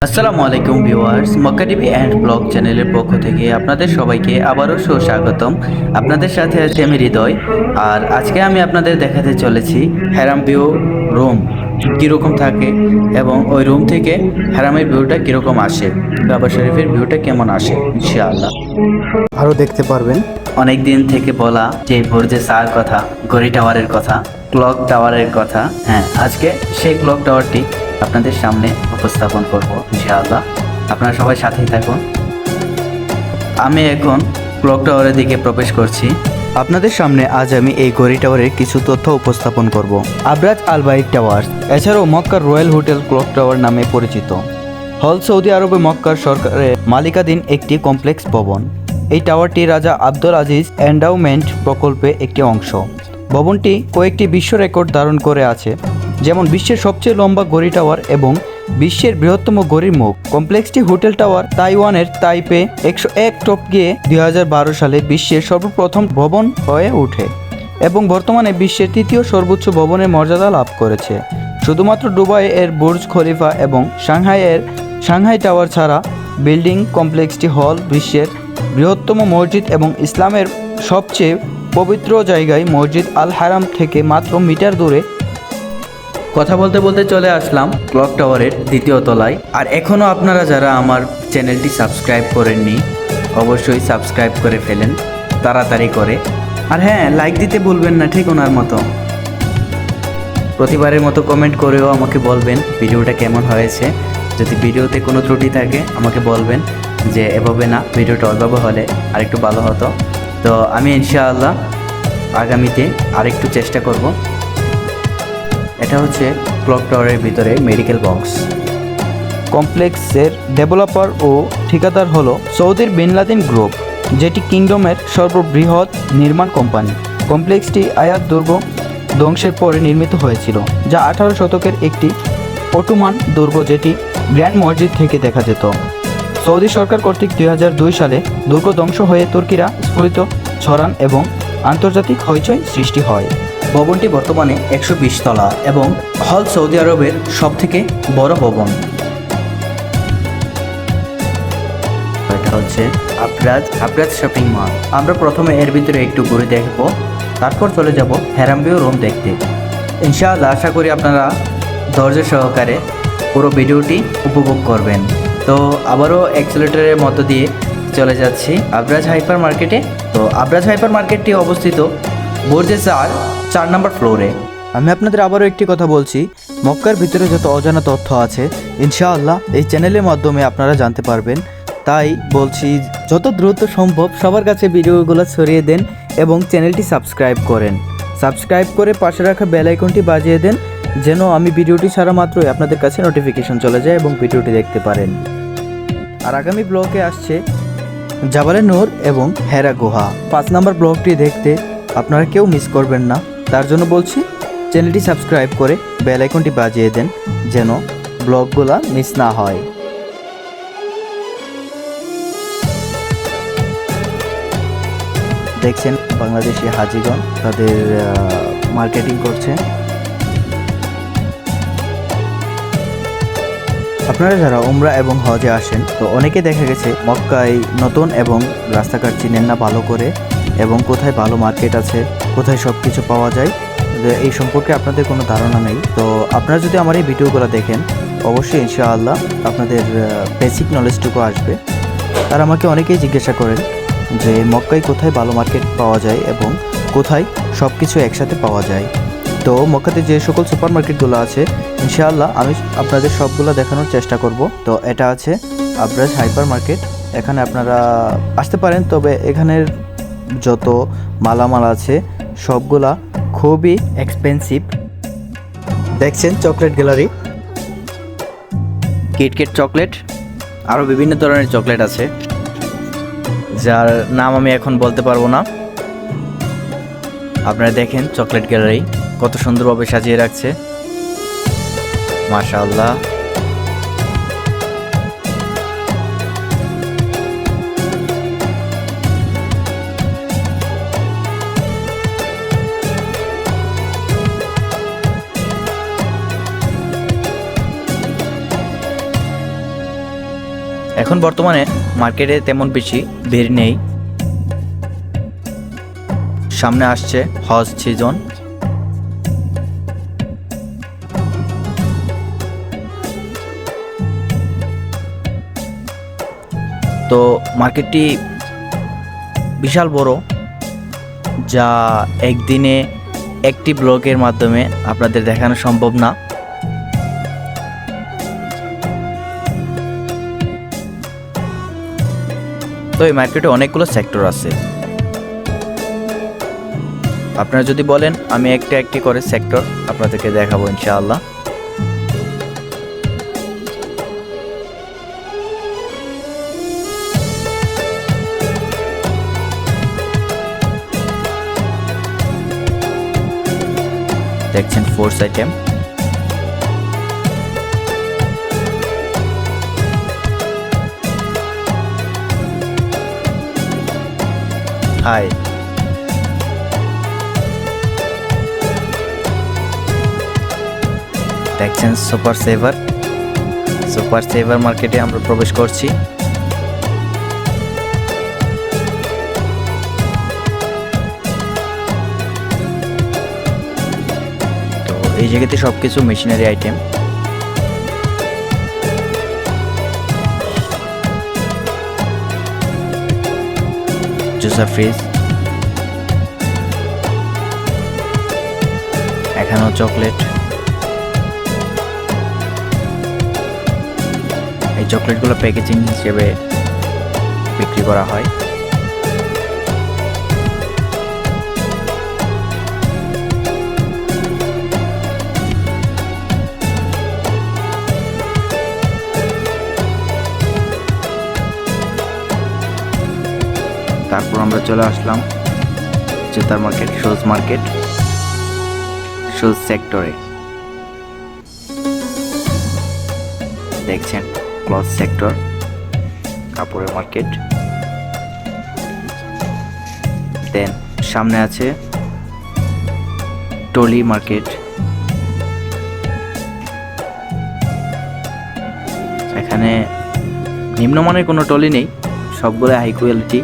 আসসালামু আলাইকুম viewers, Mecca TV and blog চ্যানেলের পক্ষ থেকে আপনাদের সবাইকে আবারও সুস্বাগতম। আপনাদের সাথে আছি আমি হৃদয়। আর আজকে আমি আপনাদের দেখাতে চলেছি হ্যারাম ভিউ রুম কীরকম থাকে এবং ওই রুম থেকে হ্যারামের ভিউটা কীরকম আসে, কাবা শরীফের ভিউটা কেমন আসে ইনশাআল্লাহ আরও দেখতে পারবেন। অনেক দিন থেকে বলা যে বুর্জে সার কথা, ঘড়ি টাওয়ারের কথা, ক্লক টাওয়ারের কথা। হ্যাঁ, আজকে সেই ক্লক টাওয়ারটি আপনাদের সামনে উপস্থাপন করব ইনশাআল্লাহ। আপনারা সবাই সাথেই থাকুন। আমি এখন ক্লক টাওয়ারের দিকে প্রবেশ করছি। আপনাদের সামনে আজ আমি এই ঘড়ি টাওয়ারের কিছু তথ্য উপস্থাপন করব। আবরাজ আল বাইত টাওয়ার এছাড়াও মক্কার রয়্যাল হোটেল ক্লক টাওয়ার নামে পরিচিত। হল সৌদি আরবে মক্কার সরকারের মালিকাধীন একটি কমপ্লেক্স ভবন। এই টাওয়ারটি রাজা আব্দুল আজিজ এন্ডাউমেন্ট প্রকল্পে একটি অংশ। ভবনটি কয়েকটি বিশ্ব রেকর্ড ধারণ করে আছে, যেমন বিশ্বের সবচেয়ে লম্বা ঘড়ি টাওয়ার এবং বিশ্বের বৃহত্তম ঘড়ির মুখ। কমপ্লেক্সটি হোটেল টাওয়ার তাইওয়ানের তাইপে 101 টপ গিয়ে 2012 সালে বিশ্বের সর্বপ্রথম ভবন হয়ে ওঠে এবং বর্তমানে বিশ্বের তৃতীয় সর্বোচ্চ ভবনের মর্যাদা লাভ করেছে। শুধুমাত্র দুবাই এর বুর্জ খলিফা এবং সাংহাই টাওয়ার ছাড়া বিল্ডিং কমপ্লেক্সটি হল বিশ্বের বৃহত্তম মসজিদ এবং ইসলামের সবচেয়ে পবিত্র জায়গায় মসজিদ আল হারাম থেকে মাত্র মিটার দূরে। কথা বলতে বলতে চলে আসলাম ক্লক টাওয়ারের দ্বিতীয় তলায়। আর এখনও আপনারা যারা আমার চ্যানেলটি সাবস্ক্রাইব করেননি, অবশ্যই সাবস্ক্রাইব করে ফেলেন তাড়াতাড়ি করে। আর হ্যাঁ, লাইক দিতে ভুলবেন না, ঠিক ওনার মতো। প্রতিবারের মতো কমেন্ট করেও আমাকে বলবেন ভিডিওটা কেমন হয়েছে। যদি ভিডিওতে কোনো ত্রুটি থাকে আমাকে বলবেন যে এভাবে না, ভিডিওটা ওইভাবে হলে আরেকটু ভালো হতো। তো আমি ইনশাআল্লাহ আগামীতে আরেকটু চেষ্টা করব। এটা হচ্ছে ক্লক টাওয়ারের ভিতরে মেডিকেল বক্স। কমপ্লেক্সের ডেভেলপার ও ঠিকাদার হলো সৌদির বিন লাদেন গ্রুপ, যেটি কিংডমের সর্ববৃহৎ নির্মাণ কোম্পানি। কমপ্লেক্সটি আয়াত দুর্গ ধ্বংসের পরে নির্মিত হয়েছিল, যা 18 শতকের একটি অটোমান দুর্গ, যেটি গ্র্যান্ড মসজিদ থেকে দেখা যেত। সৌদি সরকার কর্তৃক 2002 সালে দুর্গ ধ্বংস হয়ে তুর্কিরা স্ফলিত ছড়ান এবং আন্তর্জাতিক হইচই সৃষ্টি হয়। ভবনটি বর্তমানে 120 তলা এবং হল সৌদি আরবের সবথেকে বড় ভবন। এটা হচ্ছে আবরাজ শপিং মল। আমরা প্রথমে এর ভিতরে একটু ঘুরে দেখব, তারপর চলে যাব হ্যারাম ভিউ রুম দেখতে ইনশাআল্লাহ। আশা করি আপনারা ধৈর্য সহকারে পুরো ভিডিওটি উপভোগ করবেন। তো আবারও অ্যাক্সেলেটরের মধ্য দিয়ে চলে যাচ্ছি আবরাজ হাইপার মার্কেটে। তো আবরাজ হাইপার মার্কেটটি অবস্থিত বুর্জে 4 নম্বর ফ্লোরে। আমি আপনাদের আবারও একটি কথা বলছি, মক্কার ভিতরে যত অজানা তথ্য আছে ইনশাআল্লাহ এই চ্যানেলের মাধ্যমে আপনারা জানতে পারবেন। তাই বলছি, যত দ্রুত সম্ভব সবার কাছে ভিডিওগুলো ছড়িয়ে দেন এবং চ্যানেলটি সাবস্ক্রাইব করেন। সাবস্ক্রাইব করে পাশে রাখা বেল আইকনটি বাজিয়ে দেন, যেন আমি ভিডিওটি ছাড়া মাত্রই আপনাদের কাছে নোটিফিকেশন চলে যায় এবং ভিডিওটি দেখতে পারেন। আর আগামী ব্লগে আসছে জাবালে নূর এবং হেরা গুহা। 5 নম্বর ব্লগটি দেখতে আপনারা কেউ মিস করবেন না। তার জন্য বলছি, চ্যানেলটি সাবস্ক্রাইব করে বেল আইকনটি বাজিয়ে দেন, যেন ব্লগগুলো মিস না হয়। দেখছেন বাংলাদেশি হাজিগণ তাদের মার্কেটিং করছে। আপনারা যারা উমরা এবং হজে আসেন, তো অনেকে দেখা গেছে মক্কায় নতুন এবং রাস্তাঘাট চিনেন না ভালো করে, এবং কোথায় ভালো মার্কেট আছে, কোথায় সব কিছু পাওয়া যায়, এই সম্পর্কে আপনাদের কোনো ধারণা নেই। তো আপনারা যদি আমার এই ভিডিওগুলো দেখেন, অবশ্যই ইনশাআল্লাহ আপনাদের বেসিক নলেজটুকু আসবে। আর আমাকে অনেকেই জিজ্ঞাসা করেন যে মক্কায় কোথায় ভালো মার্কেট পাওয়া যায় এবং কোথায় সব কিছু একসাথে পাওয়া যায়। তো মক্কাতে যে সকল সুপার মার্কেটগুলো আছে ইনশাআল্লাহ আমি আপনাদের সবগুলো দেখানোর চেষ্টা করব। তো এটা আছে আবরাজ হাইপার মার্কেট, এখানে আপনারা আসতে পারেন। তবে এখানের যত মালামাল আছে সবগুলা খুবই এক্সপেন্সিভ। দেখছেন চকলেট গ্যালারি, কিটক্যাট চকলেট, আরও বিভিন্ন ধরনের চকলেট আছে যার নাম আমি এখন বলতে পারবো না। আপনারা দেখেন চকলেট গ্যালারি কত সুন্দরভাবে সাজিয়ে রাখছে, মাশাআল্লাহ। এখন বর্তমানে মার্কেটে তেমন বেশি ভিড় নেই, সামনে আসছে হজ সিজন। তো মার্কেটটি বিশাল বড়, যা একদিনে একটি ব্লগের মাধ্যমে আপনাদের দেখানো সম্ভব না। তো এই মার্কেটে অনেকগুলো সেক্টর আছে। আপনারা যদি বলেন আমি একটা একটি করে সেক্টর আপনাদেরকে দেখাবো ইনশাআল্লাহ। দেখছেন ফোর্স আইটেম, হাই দেখছেন সুপার সেভার মার্কেটে আমরা প্রবেশ করছি। তো এই জায়গাতে সবকিছু মেশিনারি আইটেম। জুসার ফ্রিজ, এখানেও চকলেট। এই চকলেটগুলো প্যাকেজিং হিসেবে বিক্রি করা হয়। তারপর আমরা চলে আসলাম জুতার মার্কেট, শুজ সেক্টরে। দেখছেন ক্লথ সেক্টর, কাপড়ের মার্কেট। দেন সামনে আছে টলি মার্কেট। এখানে নিম্নমানের কোনো টলি নেই, সবগুলো হাই কোয়ালিটি।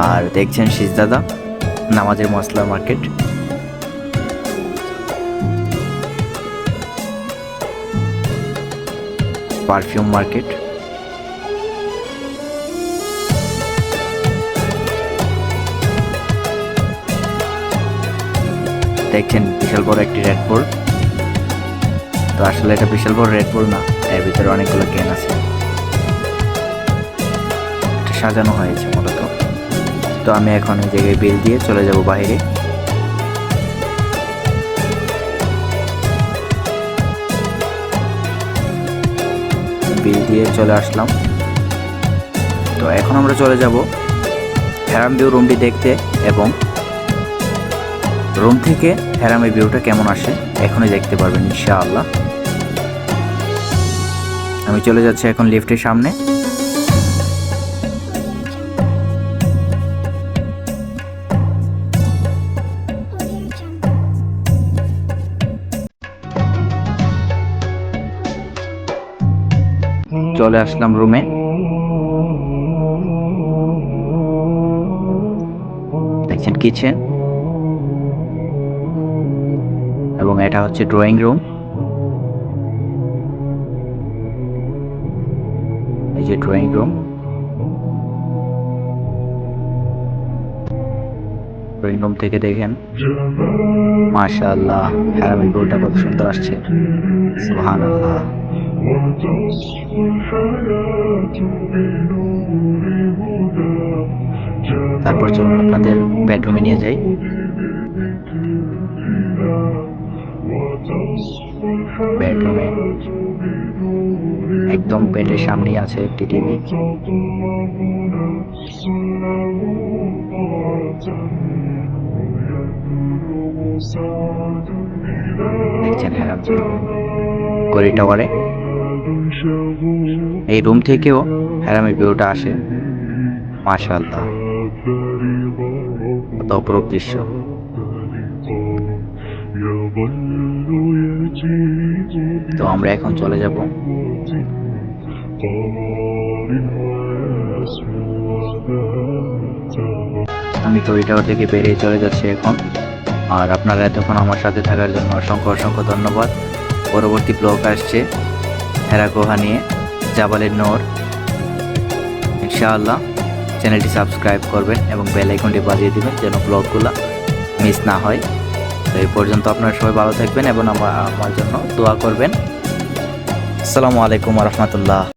আর দেখছেন সিজদাদা নামাজের মশলা মার্কেট। Perfume market. দেখছেন বিশাল বড় একটি রেড বুল। তো আসলে এটা বিশাল বড় রেড বুল না, এর ভিতরে অনেকগুলো ক্যান আছে, এটা সাজানো হয়েছে মূলত। তো আমি এখন এই জায়গায় বিল দিয়ে চলে যাব বাইরে। বিল দিয়ে চলে আসলাম। তো এখন আমরা চলে যাব হ্যারাম ভিউ রুমটি দেখতে, এবং রুম থেকে হ্যারামের ভিউটা কেমন আসে এখনই দেখতে পারবেন ইনশাআল্লাহ। আমি চলে যাচ্ছি এখন লিফটের সামনে। চলে আসলাম রুমে। দেখছেন কিচেন, এবং এটা হচ্ছে ড্রয়িং রুম। এই যে ড্রয়িং রুম, ড্রয়িং রুম থেকে দেখেন মাশাআল্লাহ হ্যারামের ভিউটা কত সুন্দর আসছে, সুবহানাল্লাহ। তারপর চলুন আপনাদের বেডরুমে নিয়ে যাই। বেডরুমে একদম বেডের সামনেই আছে একটি টিভি। দেখছেন হ্যারাম গড়ি টাওয়ারে। এই রুম থেকেও হ্যারামের ভিউটা আসে, মাশাআল্লাহ কত অপরূপ দৃশ্য। তো আমরা এখন চলে যাব আমি ঘড়ি টাওয়ার থেকে বেরিয়ে চলে যাচ্ছি এখন। আর আপনারা এতক্ষণ আমার সাথে থাকার জন্য অসংখ্য অসংখ্য ধন্যবাদ। পরবর্তী ব্লগ আসছে হেরা গুহা নিয়ে, জাবালের নূর। ইনশাআল্লাহ চ্যানেলটি সাবস্ক্রাইব করবেন এবং বেল আইকনটি বাজিয়ে দিবেন যেন ব্লগগুলো মিস না হয়। তো এই পর্যন্ত আপনারা সবাই ভালো থাকবেন এবং আমার জন্য দোয়া করবেন। আসসালামু আলাইকুম ওয়া রাহমাতুল্লাহ।